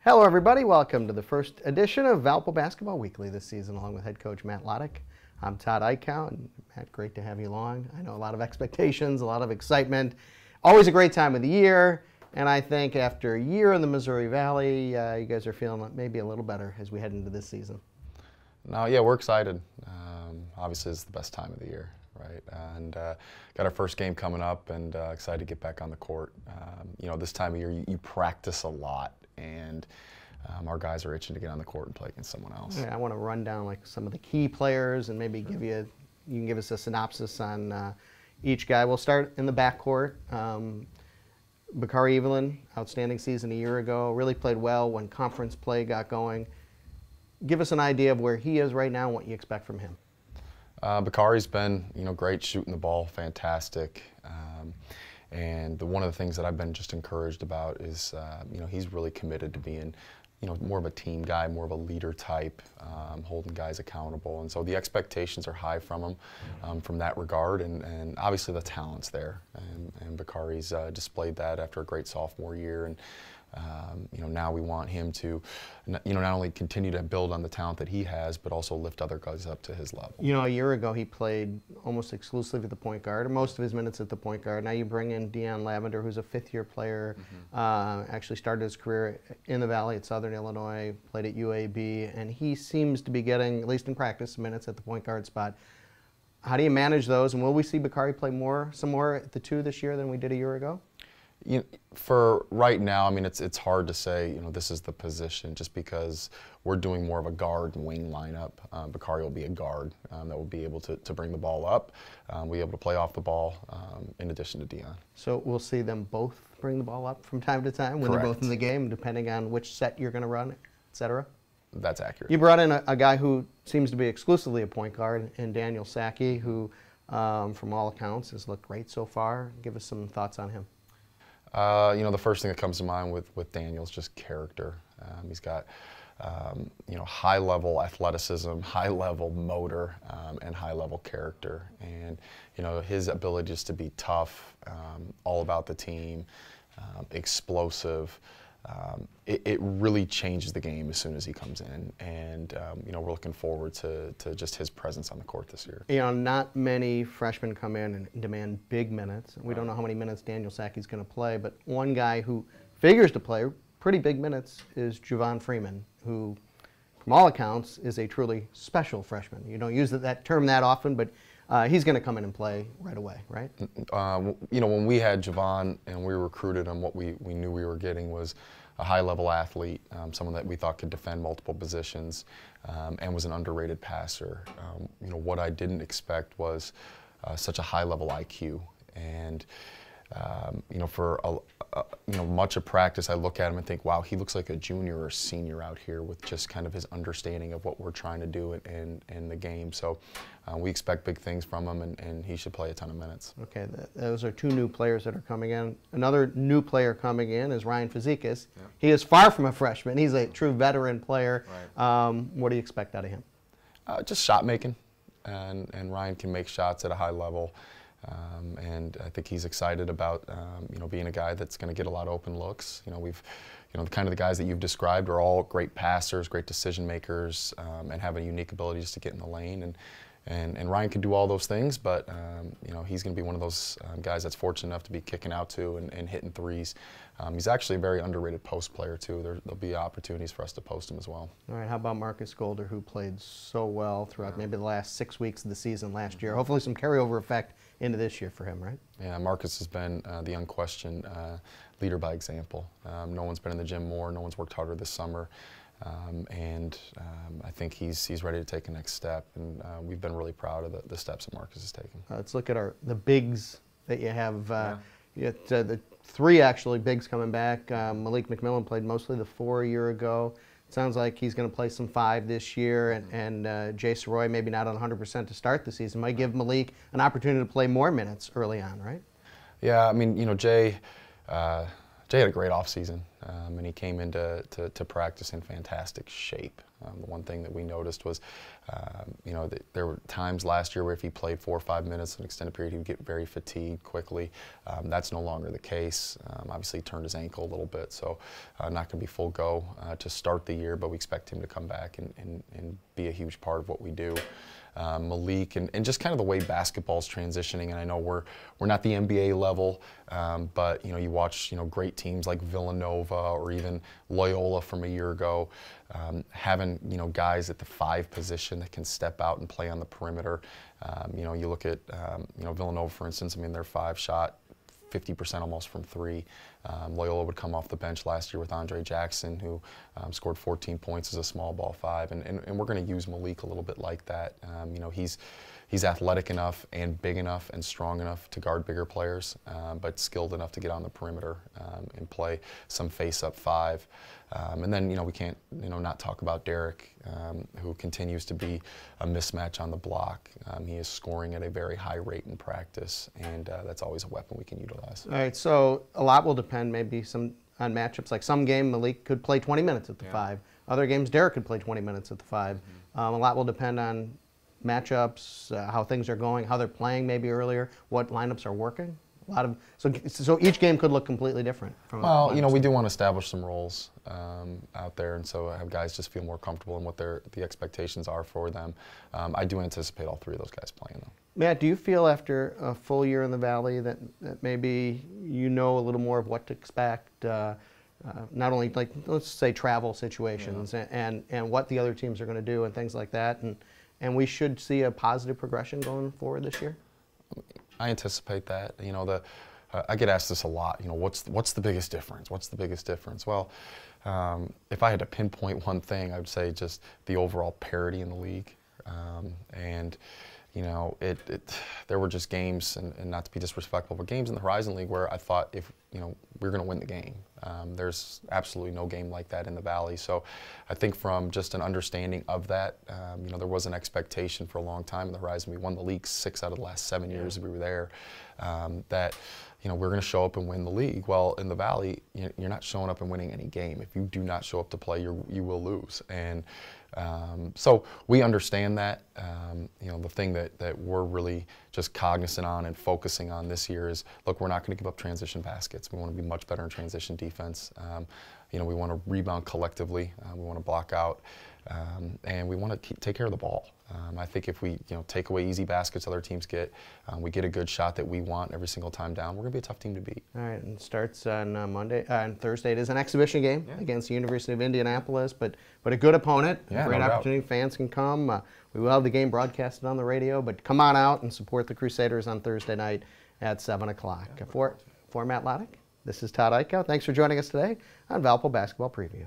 Hello everybody, welcome to the first edition of Valpo Basketball Weekly this season, along with head coach Matt Loddick. I'm Todd Eichhout, and Matt, great to have you along. I know a lot of expectations, a lot of excitement. Always a great time of the year, and I think after a year in the Missouri Valley, you guys are feeling maybe a little better as we head into this season. No, yeah, we're excited. Obviously, it's the best time of the year, right? And got our first game coming up, and excited to get back on the court. You know, this time of year, you practice a lot, and our guys are itching to get on the court and play against someone else. Yeah, I want to run down like some of the key players and maybe you can give us a synopsis on each guy. We'll start in the backcourt. Bakari Evelyn, outstanding season a year ago, really played well when conference play got going. Give us an idea of where he is right now and what you expect from him. Bakari's been, great shooting the ball, fantastic. And one of the things that I've been just encouraged about is, he's really committed to being, more of a team guy, more of a leader type, holding guys accountable. And so the expectations are high from him from that regard. And obviously the talent's there. And Bakari's displayed that after a great sophomore year. And now we want him to, not only continue to build on the talent that he has, but also lift other guys up to his level. A year ago he played almost exclusively at the point guard, or most of his minutes at the point guard. Now you bring in Deanne Lavender, who's a fifth-year player, actually started his career in the Valley at Southern Illinois, played at UAB, and he seems to be getting, at least in practice, minutes at the point guard spot. How do you manage those, and will we see Bakari play some more at the two this year than we did a year ago? For right now, I mean, it's hard to say, this is the position, just because we're doing more of a guard and wing lineup. Bakari will be a guard that will be able to bring the ball up, be able to play off the ball, in addition to Deanne. So we'll see them both bring the ball up from time to time when Correct. They're both in the game, depending on which set you're going to run, et cetera? That's accurate. You brought in a guy who seems to be exclusively a point guard, in Daniel Saeki, who, from all accounts, has looked great so far. Give us some thoughts on him. The first thing that comes to mind with Daniel is just character. He's got, high-level athleticism, high-level motor, and high-level character. And, his ability just to be tough, all about the team, explosive, it really changes the game as soon as he comes in. And, we're looking forward to just his presence on the court this year. Not many freshmen come in and demand big minutes. We don't know how many minutes Daniel Saeki's going to play, but one guy who figures to play pretty big minutes is Javon Freeman, who, from all accounts, is a truly special freshman. You don't use that term that often, but he's going to come in and play right away, right? When we had Javon and we recruited him, what we knew we were getting was a high-level athlete, someone that we thought could defend multiple positions, and was an underrated passer. What I didn't expect was such a high-level IQ. And for much of practice, I look at him and think, wow, he looks like a junior or senior out here with just kind of his understanding of what we're trying to do in the game. So we expect big things from him, and he should play a ton of minutes. Okay, those are two new players that are coming in. Another new player coming in is Ryan Fizikis. Yeah. He is far from a freshman. He's a true veteran player. Right. What do you expect out of him? Just shot making, and Ryan can make shots at a high level. And I think he's excited about being a guy that's going to get a lot of open looks. The kind of the guys that you've described are all great passers, great decision makers, and have a unique ability just to get in the lane. And Ryan can do all those things, but he's going to be one of those guys that's fortunate enough to be kicking out to and hitting threes. He's actually a very underrated post player too. There'll be opportunities for us to post him as well. All right, how about Marcus Golder, who played so well throughout maybe the last 6 weeks of the season last year? Hopefully some carryover effect into this year for him, right? Yeah, Marcus has been the unquestioned leader by example. No one's been in the gym more. No one's worked harder this summer. I think he's ready to take a next step, and we've been really proud of the steps that Marcus has taken. Let's look at the bigs that you have. You got the three actually bigs coming back. Malik McMillan played mostly the 4 a year ago. It sounds like he's going to play some 5 this year, and Jay Soroy maybe not on 100% to start the season. Might give Malik an opportunity to play more minutes early on, right? Yeah, I mean, Jay Jay had a great offseason, and he came into to practice in fantastic shape. The one thing that we noticed was, that there were times last year where if he played 4 or 5 minutes in an extended period, he would get very fatigued quickly. That's no longer the case. Obviously, he turned his ankle a little bit, so not going to be full go to start the year, but we expect him to come back and be a huge part of what we do. Malik, and just kind of the way basketball's transitioning, and I know we're not the NBA level, but you watch great teams like Villanova or even Loyola from a year ago, having guys at the 5 position that can step out and play on the perimeter. You look at Villanova, for instance. I mean, their 5 shot 50% almost from 3. Loyola would come off the bench last year with Andre Jackson, who scored 14 points as a small ball 5, and we're going to use Malik a little bit like that. He's athletic enough and big enough and strong enough to guard bigger players, but skilled enough to get on the perimeter and play some face-up 5. And then we can't not talk about Derek, who continues to be a mismatch on the block. He is scoring at a very high rate in practice, and that's always a weapon we can utilize. All right, so a lot will depend maybe on matchups. Like some game Malik could play 20 minutes at the 5. Other games Derek could play 20 minutes at the 5. A lot will depend on matchups, how things are going, how they're playing maybe earlier, what lineups are working. A lot of so each game could look completely different. Well, we do want to establish some roles out there, and so have guys just feel more comfortable in what the expectations are for them. I do anticipate all 3 of those guys playing though. Matt, do you feel after a full year in the Valley that maybe a little more of what to expect? Not only like, let's say, travel situations and what the other teams are going to do and things like that, and we should see a positive progression going forward this year? I anticipate that. I get asked this a lot. What's the biggest difference? What's the biggest difference? Well, if I had to pinpoint one thing, I would say just the overall parity in the league. There were just games, and not to be disrespectful, but games in the Horizon League where I thought if we're going to win the game. There's absolutely no game like that in the Valley. So I think from just an understanding of that, there was an expectation for a long time in the Horizon. We won the league 6 out of the last 7 years we were there, that we're going to show up and win the league. Well, in the Valley, you're not showing up and winning any game. If you do not show up to play, you will lose. And so we understand that. The thing that we're really just cognizant on and focusing on this year is, look, we're not going to give up transition baskets. We want to be much better in transition defense. We want to rebound collectively. We want to block out, and we want to take care of the ball. I think if we take away easy baskets other teams get, we get a good shot that we want every single time down, we're going to be a tough team to beat. All right, and it starts on on Thursday. It is an exhibition game against the University of Indianapolis, but a good opponent, a great opportunity. Fans can come. We will have the game broadcasted on the radio, but come on out and support the Crusaders on Thursday night at 7 o'clock. For Matt Loddick, this is Todd Eichow. Thanks for joining us today on Valpo Basketball Preview.